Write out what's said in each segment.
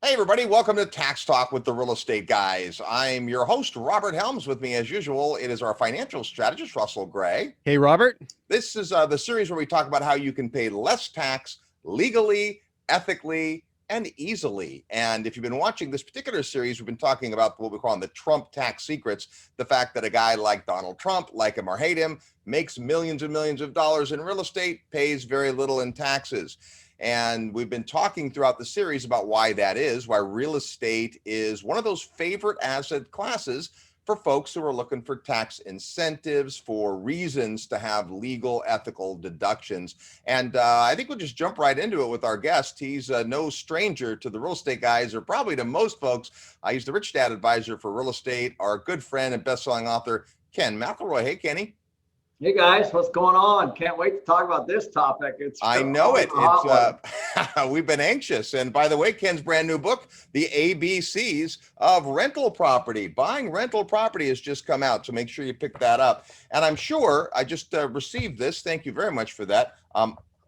Hey, everybody, welcome to Tax Talk with the Real Estate Guys. I'm your host, Robert Helms. With me, as usual, it is our financial strategist, Russell Gray. Hey, Robert. This is the series where we talk about how you can pay less tax legally, ethically, and easily. And if you've been watching this particular series, we've been talking about what we call the Trump tax secrets, the fact that a guy like Donald Trump, like him or hate him, makes millions and millions of dollars in real estate, pays very little in taxes. And we've been talking throughout the series about why that is, why real estate is one of those favorite asset classes for folks who are looking for tax incentives, for reasons to have legal, ethical deductions. And I think we'll just jump right into it with our guest. He's no stranger to the Real Estate Guys, or probably to most folks. He's the Rich Dad Advisor for real estate, our good friend and best-selling author, Ken McElroy. Hey, Kenny. Hey guys, what's going on? Can't wait to talk about this topic. I know it. We've been anxious. And by the way, Ken's brand new book, The ABCs of Rental Property. Buying rental property has just come out, so make sure you pick that up. And I'm sure I just received this. Thank you very much for that.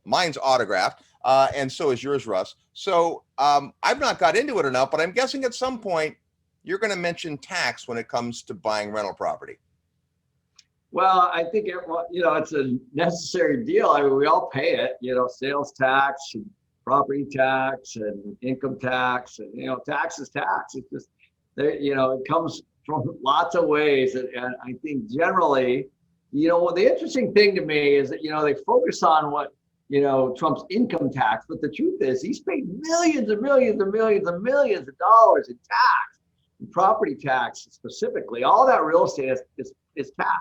Mine's autographed, and so is yours, Russ. So I've not got into it enough, but I'm guessing at some point you're going to mention tax when it comes to buying rental property. Well, I think it's a necessary deal. I mean, we all pay it, sales tax and property tax and income tax, and tax is tax. It's just it comes from lots of ways, and I think generally, the interesting thing to me is that they focus on what Trump's income tax, but the truth is he's paid millions and millions and millions and millions of dollars in tax, and property tax specifically. All that real estate is tax.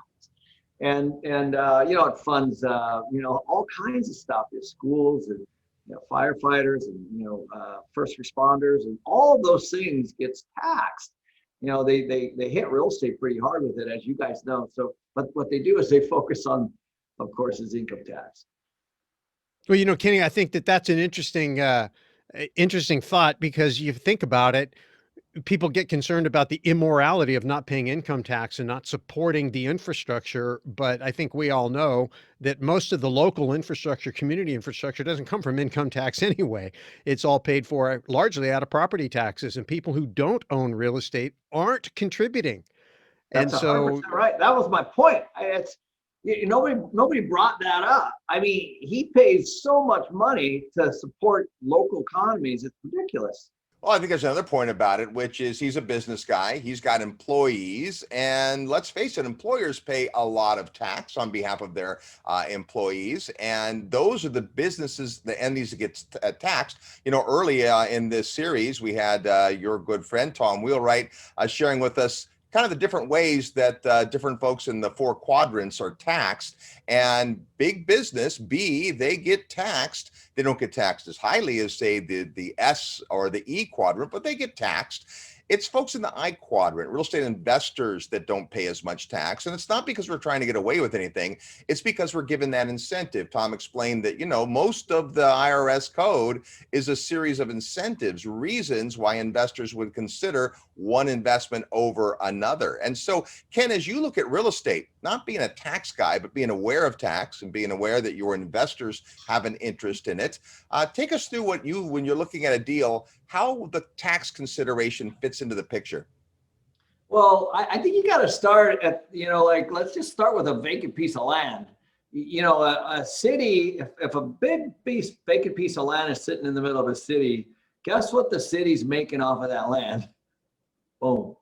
And it funds all kinds of stuff, schools and firefighters and first responders, and all of those things gets taxed. They hit real estate pretty hard with it, as you guys know. So, but what they do is they focus on, of course, is income tax. Well, Kenny, I think that's an interesting thought, because you think about it. People get concerned about the immorality of not paying income tax and not supporting the infrastructure. But I think we all know that most of the local infrastructure, community infrastructure, doesn't come from income tax anyway. It's all paid for largely out of property taxes, and people who don't own real estate aren't contributing. That's 100% right. That was my point. Nobody brought that up. I mean, he pays so much money to support local economies. It's ridiculous. Well, I think there's another point about it, which is he's a business guy. He's got employees, and let's face it, employers pay a lot of tax on behalf of their employees, and those are the businesses, the entities that get taxed. Early in this series, we had your good friend Tom Wheelwright sharing with us kind of the different ways that different folks in the four quadrants are taxed. And big business, B, they get taxed. They don't get taxed as highly as, say, the S or the E quadrant, but they get taxed. It's folks in the I quadrant, real estate investors, that don't pay as much tax. And it's not because we're trying to get away with anything. It's because we're given that incentive. Tom explained that, most of the IRS code is a series of incentives, reasons why investors would consider one investment over another. And so, Ken, as you look at real estate, not being a tax guy, but being aware of tax and being aware that your investors have an interest in it, take us through when you're looking at a deal, how the tax consideration fits into the picture. Well, I think you got to start at, let's just start with a vacant piece of land. A city, if a big vacant piece of land is sitting in the middle of a city, guess what the city's making off of that land? Boom.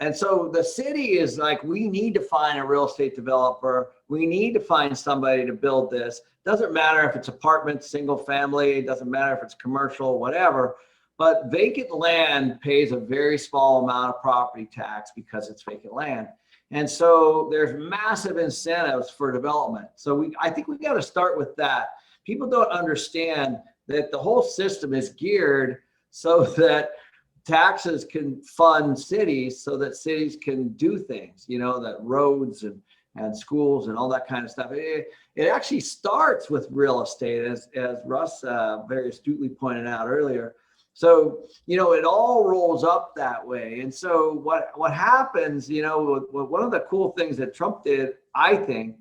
And so the city is like, we need to find a real estate developer. We need to find somebody to build this. Doesn't matter if it's apartment, single family, it doesn't matter if it's commercial, whatever. But vacant land pays a very small amount of property tax because it's vacant land. And so there's massive incentives for development. So I think we got to start with that. People don't understand that the whole system is geared so that taxes can fund cities, so that cities can do things, that roads and schools and all that kind of stuff. It actually starts with real estate, as Russ very astutely pointed out earlier. So, it all rolls up that way. And so what happens, one of the cool things that Trump did, I think,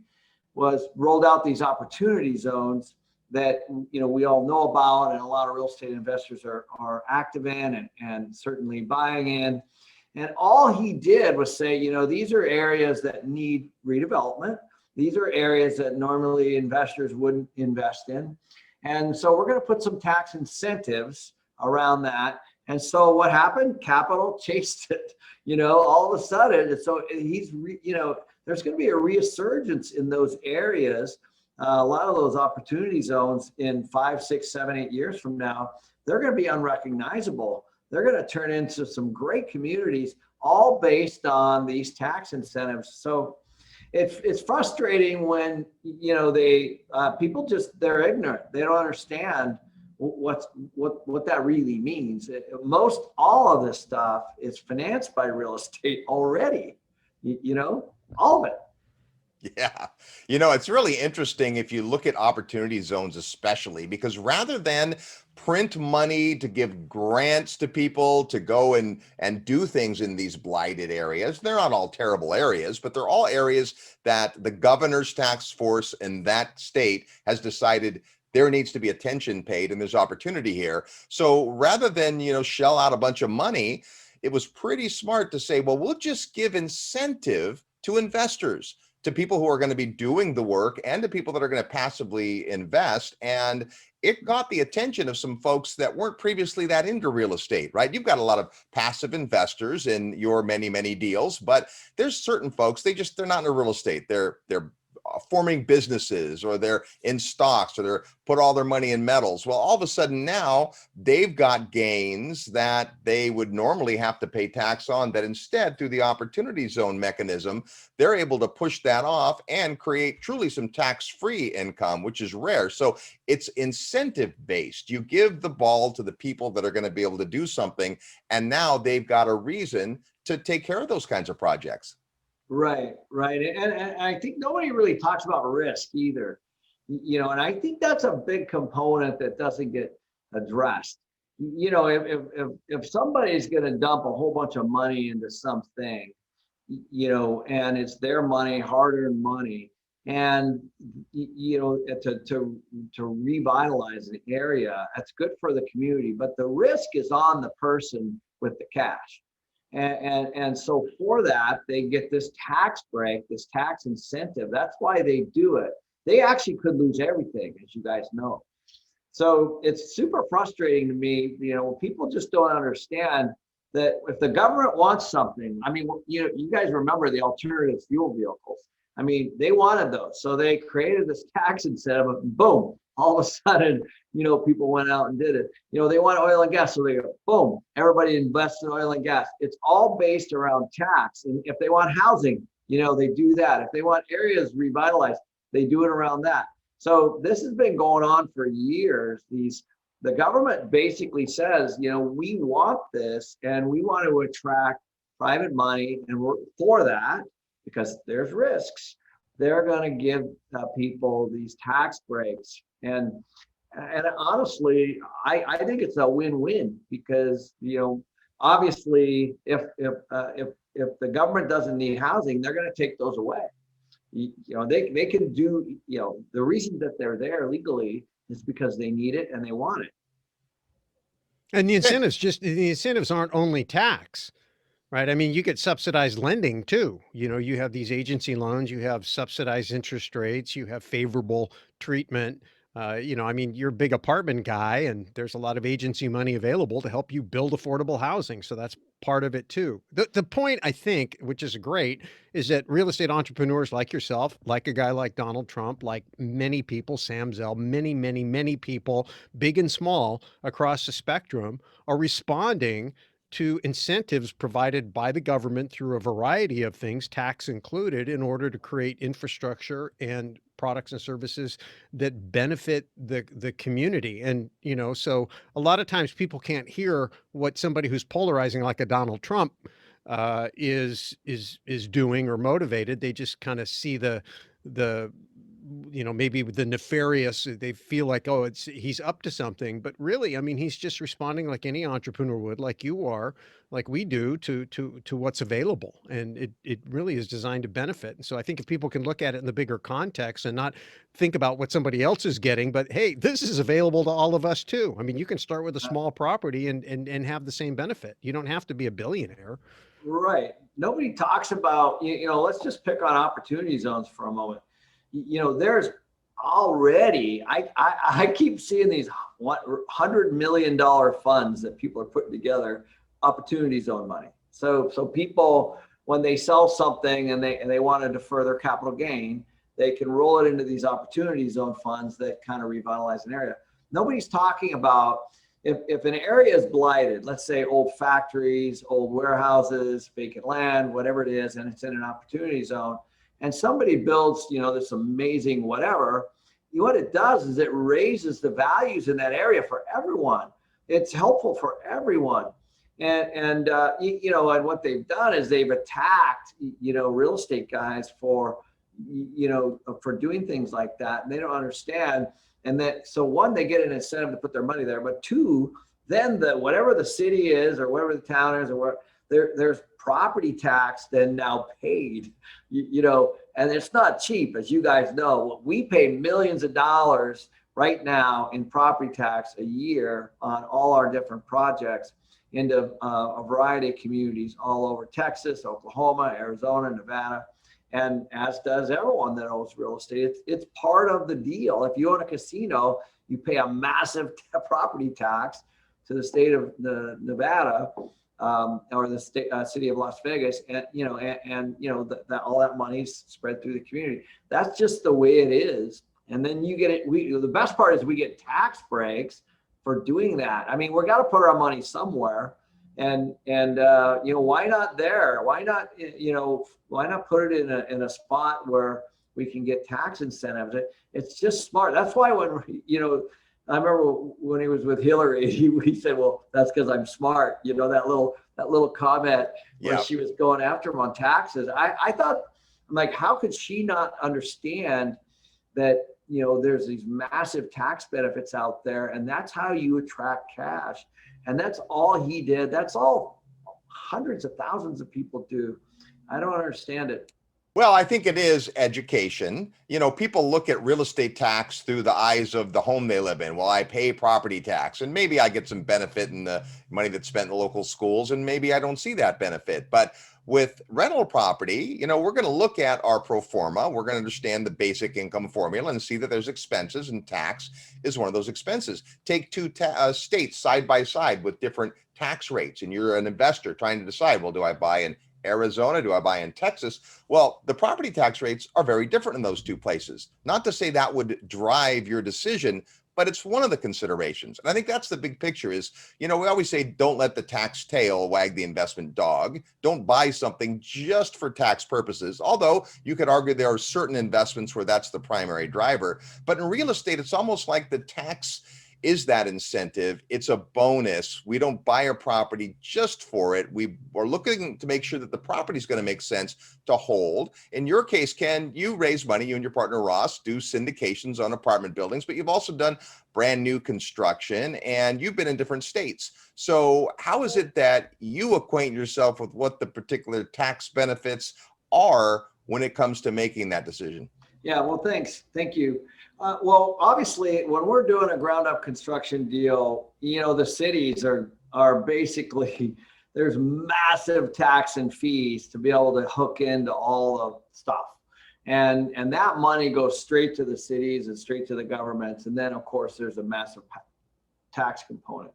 was rolled out these opportunity zones that we all know about, and a lot of real estate investors are active in, and certainly buying in. And all he did was say, these are areas that need redevelopment. These are areas that normally investors wouldn't invest in. And so we're going to put some tax incentives around that. And so what happened? Capital chased it, all of a sudden. And so there's going to be a resurgence in those areas. A lot of those opportunity zones in 5, 6, 7, 8 years from now, they're going to be unrecognizable. They're going to turn into some great communities, all based on these tax incentives. So it's frustrating when people they're ignorant. They don't understand what that really means. Most all of this stuff is financed by real estate already. All of it. Yeah. It's really interesting if you look at opportunity zones, especially because rather than print money to give grants to people to go and do things in these blighted areas, they're not all terrible areas, but they're all areas that the governor's task force in that state has decided there needs to be attention paid and there's opportunity here. So rather than, shell out a bunch of money, it was pretty smart to say, well, we'll just give incentive to investors, to people who are going to be doing the work and to people that are going to passively invest. And it got the attention of some folks that weren't previously that into real estate, right? You've got a lot of passive investors in your many, many deals, but there's certain folks, they're not into real estate. They're forming businesses, or they're in stocks, or they're put all their money in metals. Well, all of a sudden now they've got gains that they would normally have to pay tax on, that instead, through the opportunity zone mechanism, they're able to push that off and create truly some tax-free income, which is rare. So it's incentive based. You give the ball to the people that are going to be able to do something, and now they've got a reason to take care of those kinds of projects. Right. And I think nobody really talks about risk either, and I think that's a big component that doesn't get addressed. If somebody's going to dump a whole bunch of money into something, and it's their money, hard-earned money, and to revitalize an area, that's good for the community, but the risk is on the person with the cash. And so for that, they get this tax break, this tax incentive. That's why they do it. They actually could lose everything, as you guys know. So it's super frustrating to me, people just don't understand that if the government wants something, I mean, you guys remember the alternative fuel vehicles. I mean, they wanted those. So they created this tax incentive, and boom, all of a sudden, people went out and did it. They want oil and gas, so they go, boom, everybody invests in oil and gas. It's all based around tax. And if they want housing, they do that. If they want areas revitalized, they do it around that. So this has been going on for years. The government basically says, we want this, and we want to attract private money, and we're for that because there's risks. They're going to give people these tax breaks. And honestly, I think it's a win-win because, obviously, if the government doesn't need housing, they're going to take those away. They can do, the reason that they're there legally is because they need it and they want it. And the incentives aren't only tax, right? I mean, you get subsidized lending too. You have these agency loans, you have subsidized interest rates, you have favorable treatment. I mean, you're a big apartment guy, and there's a lot of agency money available to help you build affordable housing. So that's part of it too. The point, I think, which is great, is that real estate entrepreneurs like yourself, like a guy like Donald Trump, like many people, Sam Zell, many, many, many people, big and small across the spectrum, are responding to incentives provided by the government through a variety of things, tax included, in order to create infrastructure and products and services that benefit the community. And, so a lot of times people can't hear what somebody who's polarizing like a Donald Trump is doing or motivated. They just kind of see the maybe the nefarious, they feel like, oh, he's up to something, but really, I mean, he's just responding like any entrepreneur would, like you are, like we do, to what's available. And it really is designed to benefit. And so I think if people can look at it in the bigger context and not think about what somebody else is getting, but hey, this is available to all of us too. I mean, you can start with a small property and have the same benefit. You don't have to be a billionaire. Right. Nobody talks about, let's just pick on opportunity zones for a moment. There's already, I keep seeing these $100 million funds that people are putting together, opportunity zone money. So people, when they sell something and they want to defer their capital gain, they can roll it into these opportunity zone funds that kind of revitalize an area. Nobody's talking about, if an area is blighted, let's say old factories, old warehouses, vacant land, whatever it is, and it's in an opportunity zone, and somebody builds, this amazing whatever, what it does is it raises the values in that area for everyone. It's helpful for everyone. And what they've done is they've attacked, real estate guys for doing things like that. And they don't understand. And that, so one, they get an incentive to put their money there, but two, then whatever the city is or whatever the town is or where there's property tax then now paid, and it's not cheap, as you guys know. We pay millions of dollars right now in property tax a year on all our different projects into a variety of communities all over Texas, Oklahoma, Arizona, Nevada. And as does everyone that owns real estate. It's part of the deal. If you own a casino, you pay a massive property tax to the state of Nevada or the city of Las Vegas, and that all that money's spread through the community. That's just the way it is. And then you get it. The best part is we get tax breaks for doing that. I mean, we're got to put our money somewhere. And why not there? Why not put it in a spot where we can get tax incentives? It's just smart. That's why when I remember when he was with Hillary, he said, "Well, that's because I'm smart." That little comment where she was going after him on taxes. I thought, I'm like, how could she not understand that? There's these massive tax benefits out there, and that's how you attract cash. And that's all he did. That's all hundreds of thousands of people do. I don't understand it. Well, I think it is education. People look at real estate tax through the eyes of the home they live in. Well, I pay property tax and maybe I get some benefit in the money that's spent in the local schools, and maybe I don't see that benefit. But with rental property, we're going to look at our pro forma. We're going to understand the basic income formula and see that there's expenses, and tax is one of those expenses. Take two states side by side with different tax rates, and you're an investor trying to decide, well, do I buy in Arizona? Do I buy in Texas? Well, the property tax rates are very different in those two places. Not to say that would drive your decision, but it's one of the considerations. And I think that's the big picture is, we always say, don't let the tax tail wag the investment dog. Don't buy something just for tax purposes. Although you could argue there are certain investments where that's the primary driver. But in real estate, it's almost like the tax is that incentive. It's a bonus. We don't buy a property just for it. We are looking to make sure that the property is going to make sense to hold. In your case, Ken, you raise money, you and your partner Ross do syndications on apartment buildings, but you've also done brand new construction and you've been in different states. So how is it that you acquaint yourself with what the particular tax benefits are when it comes to making that decision? Yeah, well, thanks. Thank you. Well, obviously, when we're doing a ground up construction deal, the cities are basically, there's massive tax and fees to be able to hook into all the stuff. And that money goes straight to the cities and straight to the governments. And then, of course, there's a massive tax component.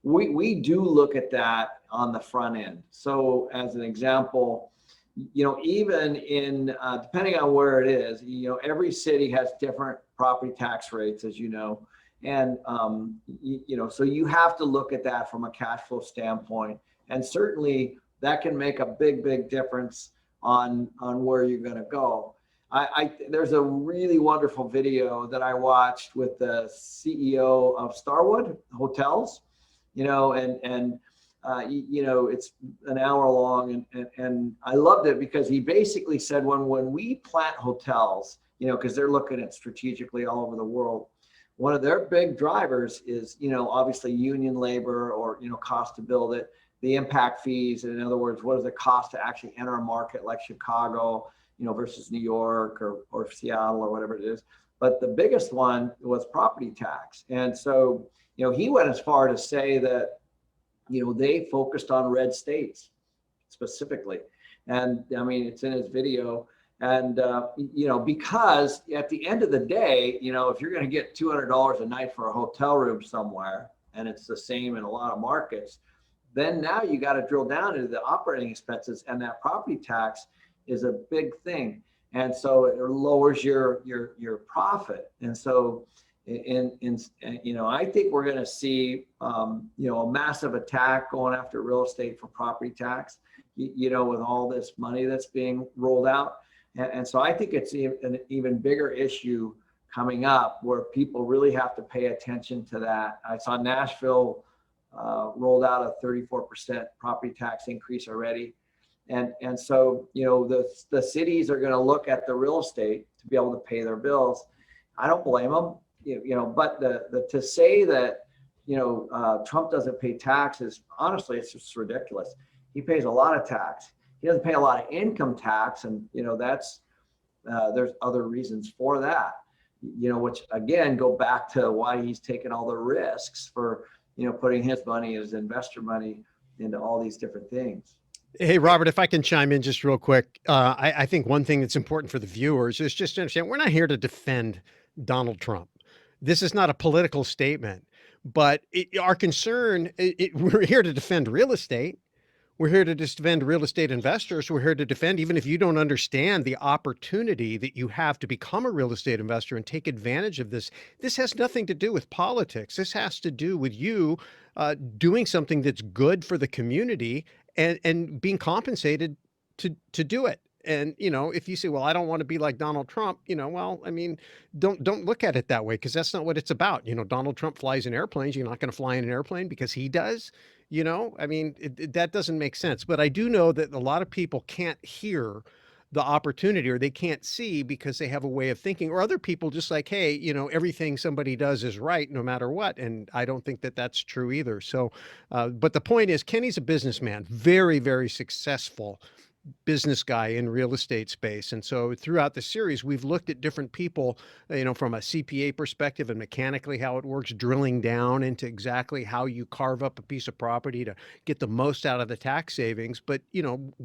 We do look at that on the front end. So as an example, even in depending on where it is, every city has different property tax rates, as you know, and so you have to look at that from a cash flow standpoint, and certainly that can make a big difference on where you're going to go. There's a really wonderful video that I watched with the CEO of Starwood Hotels, it's an hour long, and I loved it because he basically said when we plant hotels, because they're looking at strategically all over the world. One of their big drivers is, obviously union labor or, cost to build it, the impact fees. In other words, what does it cost to actually enter a market like Chicago, versus New York or Seattle or whatever it is. But the biggest one was property tax. And so, he went as far to say that, they focused on red states specifically. And I mean, it's in his video. And, because at the end of the day, if you're going to get $200 a night for a hotel room somewhere, and it's the same in a lot of markets, then now you got to drill down into the operating expenses, and that property tax is a big thing. And so it lowers your profit. And so I think we're going to see, a massive attack going after real estate for property tax, with all this money that's being rolled out. And so I think it's an even bigger issue coming up where people really have to pay attention to that. I saw Nashville rolled out a 34% property tax increase already. And so, the cities are going to look at the real estate to be able to pay their bills. I don't blame them, but to say that, Trump doesn't pay taxes, honestly, it's just ridiculous. He pays a lot of tax. He doesn't pay a lot of income tax. And, that's, there's other reasons for that, which again, go back to why he's taken all the risks for, putting his money, his investor money into all these different things. Hey, Robert, if I can chime in just real quick, I think one thing that's important for the viewers is just to understand we're not here to defend Donald Trump. This is not a political statement, but our concern, we're here to defend real estate. We're here to defend real estate investors. We're here to defend, even if you don't understand the opportunity that you have to become a real estate investor and take advantage of this. This has nothing to do with politics. This has to do with you doing something that's good for the community and being compensated to do it. And, if you say, well, I don't want to be like Donald Trump, well, I mean, don't look at it that way, because that's not what it's about. Donald Trump flies in airplanes. You're not going to fly in an airplane because he does. I mean, that doesn't make sense. But I do know that a lot of people can't hear the opportunity, or they can't see because they have a way of thinking, or other people just like, hey, everything somebody does is right no matter what. And I don't think that that's true either. So, but the point is, Kenny's a businessman, very, very successful business guy in real estate space. And so throughout the series, we've looked at different people, from a CPA perspective and mechanically how it works, drilling down into exactly how you carve up a piece of property to get the most out of the tax savings. But,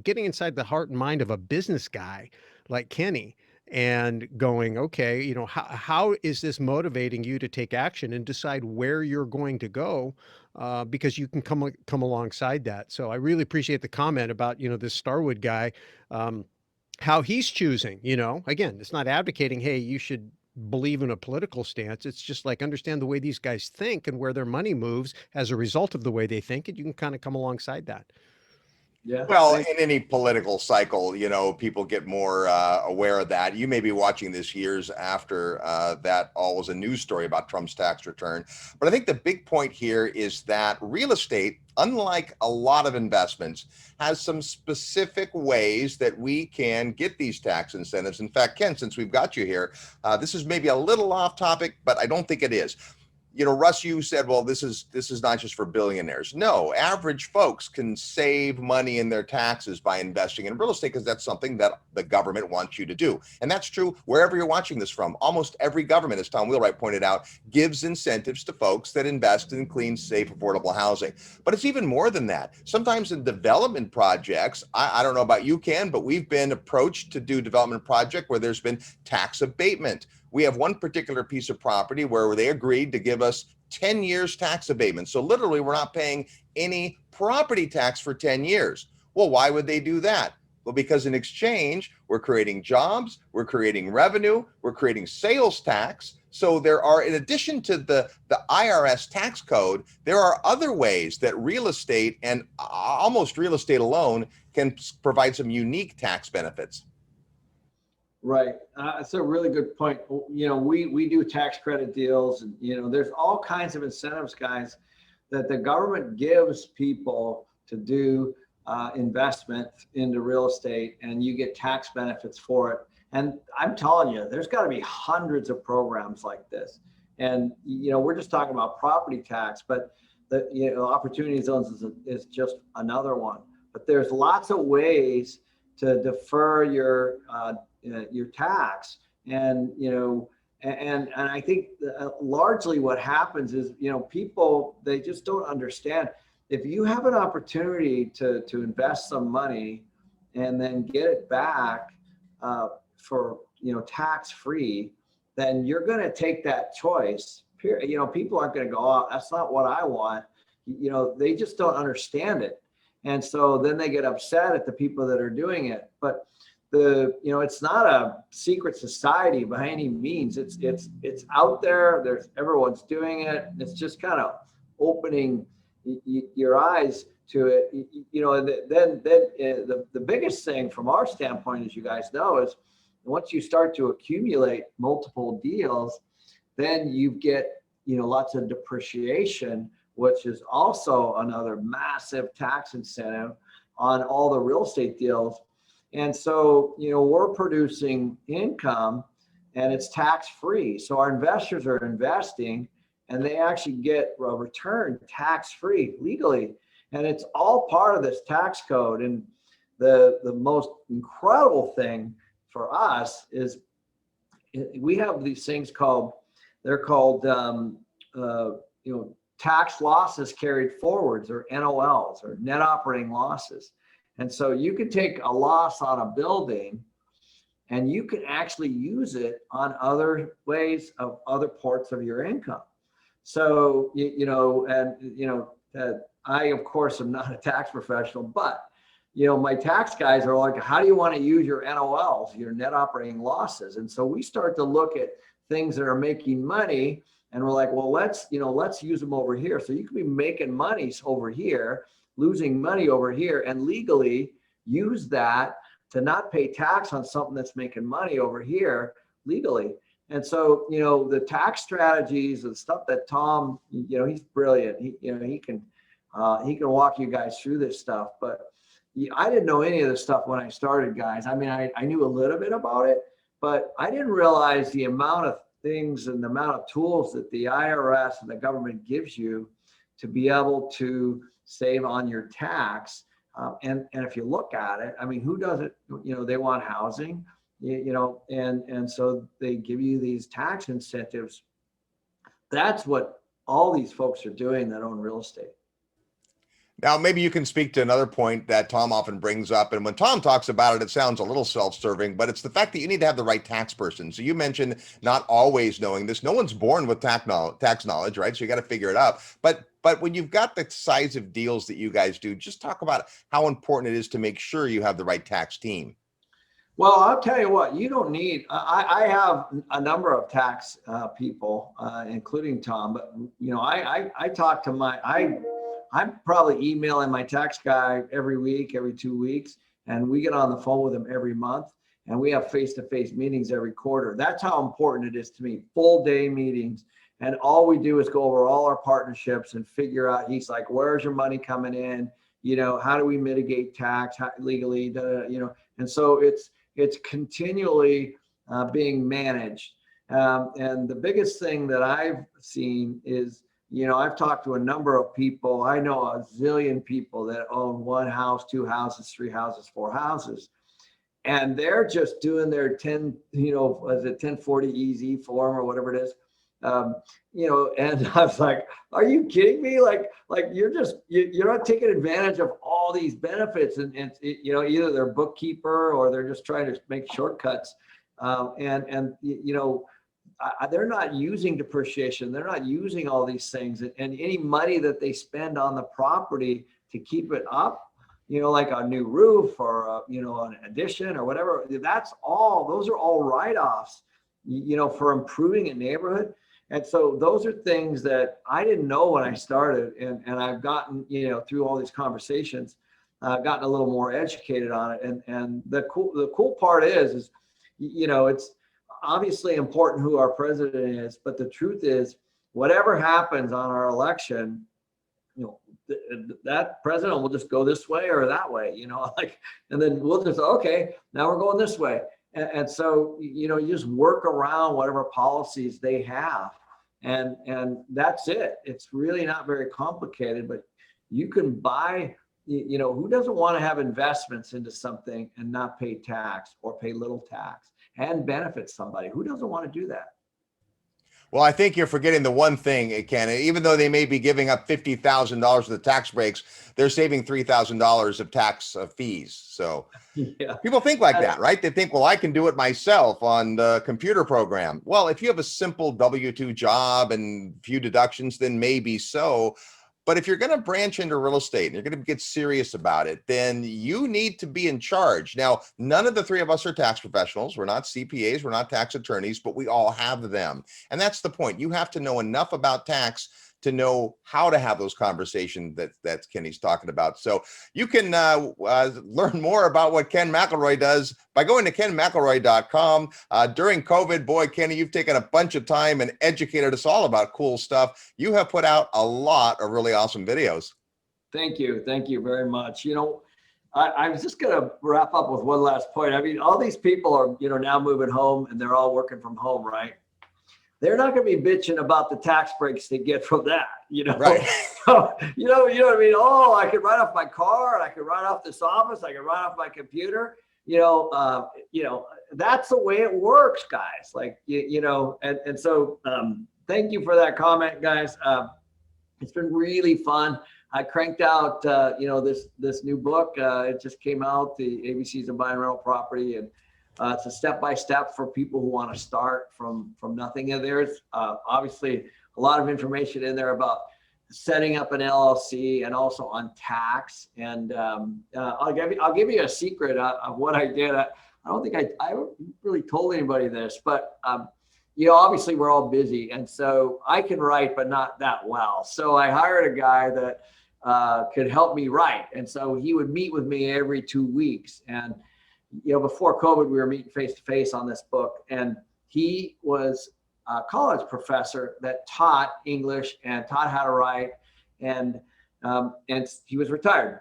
getting inside the heart and mind of a business guy like Kenny and going, okay, how is this motivating you to take action and decide where you're going to go? Because you can come alongside that. So I really appreciate the comment about, this Starwood guy, how he's choosing, again, it's not advocating, hey, you should believe in a political stance. It's just like, understand the way these guys think and where their money moves as a result of the way they think, and you can kind of come alongside that. Yeah. Well, in any political cycle, people get more aware of that. You may be watching this years after that all was a news story about Trump's tax return. But I think the big point here is that real estate, unlike a lot of investments, has some specific ways that we can get these tax incentives. In fact, Ken, since we've got you here, this is maybe a little off topic, but I don't think it is. Russ, you said, well, this is not just for billionaires. No, average folks can save money in their taxes by investing in real estate, because that's something that the government wants you to do. And that's true wherever you're watching this from. Almost every government, as Tom Wheelwright pointed out, gives incentives to folks that invest in clean, safe, affordable housing. But it's even more than that. Sometimes in development projects, I don't know about you, Ken, but we've been approached to do development project where there's been tax abatement. We have one particular piece of property where they agreed to give us 10 years tax abatement. So literally, we're not paying any property tax for 10 years. Well, why would they do that? Well, because in exchange, we're creating jobs, we're creating revenue, we're creating sales tax. So there are, in addition to the IRS tax code, there are other ways that real estate, and almost real estate alone, can provide some unique tax benefits. Right. It's a really good point. We do tax credit deals, and, there's all kinds of incentives, guys, that the government gives people to do investment into real estate, and you get tax benefits for it. And I'm telling you, there's got to be hundreds of programs like this. And, we're just talking about property tax, but the, opportunity zones is just another one. But there's lots of ways to defer your tax. And, and I think largely what happens is, people, they just don't understand. If you have an opportunity to invest some money and then get it back for, tax free, then you're going to take that choice. People aren't going to go, oh, that's not what I want. They just don't understand it. And so then they get upset at the people that are doing it. But it's not a secret society by any means. It's out there. Everyone's doing it. It's just kind of opening your eyes to it. And then the biggest thing from our standpoint, as you guys know, is once you start to accumulate multiple deals, then you get lots of depreciation, which is also another massive tax incentive on all the real estate deals. And so, we're producing income and it's tax free. So our investors are investing and they actually get a return tax free legally. And it's all part of this tax code. And the most incredible thing for us is we have these things they're called tax losses carried forwards, or NOLs, or net operating losses. And so you can take a loss on a building and you can actually use it on other ways of other parts of your income. So, I, of course, am not a tax professional, but, my tax guys are like, how do you want to use your NOLs, your net operating losses? And so we start to look at things that are making money, and we're like, well, let's use them over here. So you could be making money over here, losing money over here, and legally use that to not pay tax on something that's making money over here legally. And so, the tax strategies and stuff that Tom, he's brilliant. He can walk you guys through this stuff, but I didn't know any of this stuff when I started, guys. I mean, I knew a little bit about it, but I didn't realize the amount of things and the amount of tools that the IRS and the government gives you to be able to save on your tax. And if you look at it, I mean, who doesn't, they want housing, and so they give you these tax incentives. That's what all these folks are doing that own real estate. Now, maybe you can speak to another point that Tom often brings up. And when Tom talks about it, it sounds a little self-serving, but it's the fact that you need to have the right tax person. So you mentioned not always knowing this. No one's born with tax knowledge, right? So you got to figure it out. But when you've got the size of deals that you guys do, just talk about how important it is to make sure you have the right tax team. Well, I'll tell you what, you don't need, I have a number of tax people, including Tom, but, I talk to I'm probably emailing my tax guy every week, every 2 weeks, and we get on the phone with him every month, and we have face-to-face meetings every quarter. That's how important it is to me, full day meetings. And all we do is go over all our partnerships and figure out, he's like, where's your money coming in? How do we mitigate tax legally? And so it's continually being managed. And the biggest thing that I've seen is, I've talked to a number of people. I know a zillion people that own 1 house, 2 houses, 3 houses, 4 houses. And they're just doing their 1040 EZ form or whatever it is. And I was like, are you kidding me? Like you're not taking advantage of all these benefits, and either they're bookkeeper or they're just trying to make shortcuts. They're not using depreciation. They're not using all these things, and any money that they spend on the property to keep it up, like a new roof or an addition or whatever, those are all write-offs, for improving a neighborhood. And so those are things that I didn't know when I started, and I've gotten, through all these conversations, gotten a little more educated on it. And the cool part is, it's obviously important who our president is, but the truth is, whatever happens on our election, that president will just go this way or that way, and then we'll just, okay, now we're going this way. And so, you know, you just work around whatever policies they have. And that's it. It's really not very complicated, but you can buy, you know, who doesn't want to have investments into something and not pay tax or pay little tax and benefit somebody? Who doesn't want to do that? Well, I think you're forgetting the one thing, Ken. Even though they may be giving up $50,000 of the tax breaks, they're saving $3,000 of tax fees. So Yeah. people think like that, right? They think, well, I can do it myself on the computer program. Well, if you have a simple W-2 job and few deductions, then maybe so. But if you're going to branch into real estate and you're going to get serious about it, then you need to be in charge. Now, none of the three of us are tax professionals. We're not CPAs. We're not tax attorneys, but we all have them. And that's the point. You have to know enough about tax to know how to have those conversations that Kenny's talking about. So you can learn more about what Ken McElroy does by going to kenmcelroy.com. During COVID, boy, Kenny, you've taken a bunch of time and educated us all about cool stuff. You have put out a lot of really awesome videos. Thank you. Thank you very much. You know, I was just going to wrap up with one last point. I mean, all these people are, you know, now moving home and they're all working from home, right? They're not going to be bitching about the tax breaks they get from that, you know. Right. So, you know what I mean? Oh, I could write off my car, and I could write off this office, I could write off my computer. You know, that's the way it works, guys. Like, you know, and so thank you for that comment, guys. It's been really fun. I cranked out, you know, this new book. It just came out, the ABCs of Buying Rental Property, and it's a step-by-step for people who want to start from nothing. And there's obviously a lot of information in there about setting up an LLC and also on tax. And I'll give you a secret of what I did. I don't think I really told anybody this, but you know, obviously we're all busy, and so I can write, but not that well. So I hired a guy that could help me write, and so he would meet with me every 2 weeks. And you know, before COVID, we were meeting face to face on this book, and he was a college professor that taught English and taught how to write, and he was retired.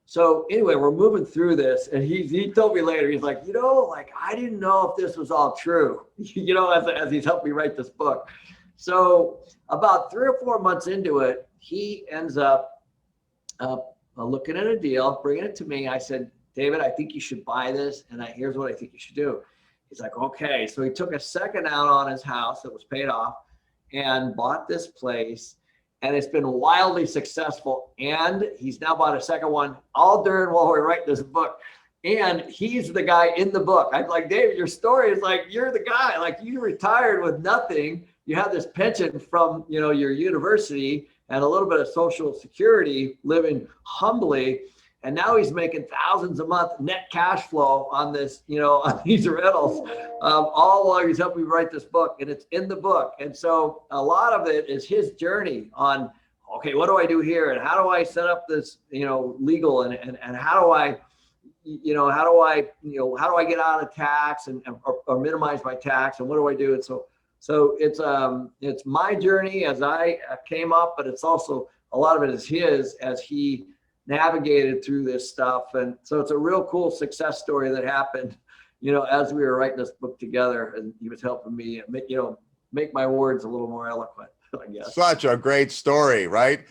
So anyway, we're moving through this, and he told me later, he's like, you know, like, I didn't know if this was all true, you know, as he's helped me write this book. So about 3 or 4 months into it, he ends up looking at a deal, bringing it to me. I said, David, I think you should buy this, and here's what I think you should do. He's like, okay. So he took a second out on his house that was paid off and bought this place, and it's been wildly successful. And he's now bought a second one, all during while we're writing this book. And he's the guy in the book. I'm like, David, your story is like, you're the guy. Like, you retired with nothing. You have this pension from, you know, your university and a little bit of Social Security, living humbly. And now he's making thousands a month net cash flow on this, you know, on these rentals, all while he's helping me write this book, and it's in the book. And so a lot of it is his journey on, okay, what do I do here? And how do I set up this, you know, legal, and how do I, how do I get out of tax or minimize my tax, and what do I do? And so it's my journey as I came up, but it's also a lot of it is his as he navigated through this stuff. And so it's a real cool success story that happened, you know, as we were writing this book together, and he was helping me, you know, make my words a little more eloquent, I guess. Such a great story, right?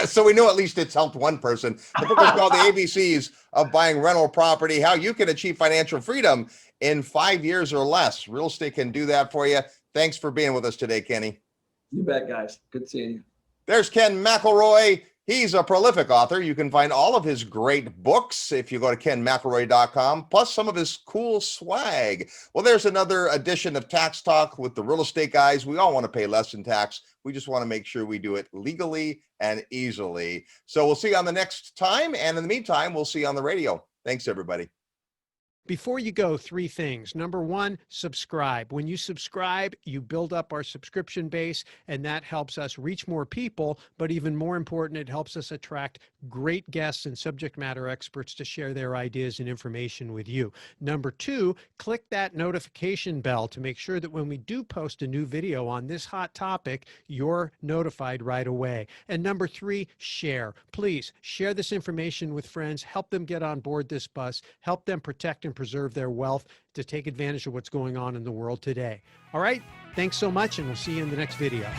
So we know at least it's helped one person. The book is called The ABCs of Buying Rental Property, How You Can Achieve Financial Freedom in 5 years or less. Real estate can do that for you. Thanks for being with us today, Kenny. You bet, guys. Good seeing you. There's Ken McElroy. He's a prolific author. You can find all of his great books if you go to kenmcelroy.com, plus some of his cool swag. Well, there's another edition of Tax Talk with the real estate guys. We all want to pay less in tax. We just want to make sure we do it legally and easily. So we'll see you on the next time. And in the meantime, we'll see you on the radio. Thanks, everybody. Before you go, 3 things. Number 1, subscribe. When you subscribe, you build up our subscription base, and that helps us reach more people. But even more important, it helps us attract great guests and subject matter experts to share their ideas and information with you. Number 2, click that notification bell to make sure that when we do post a new video on this hot topic, you're notified right away. And number 3, share. Please share this information with friends. Help them get on board this bus. Help them protect and preserve their wealth, to take advantage of what's going on in the world today. All right. Thanks so much, and we'll see you in the next video.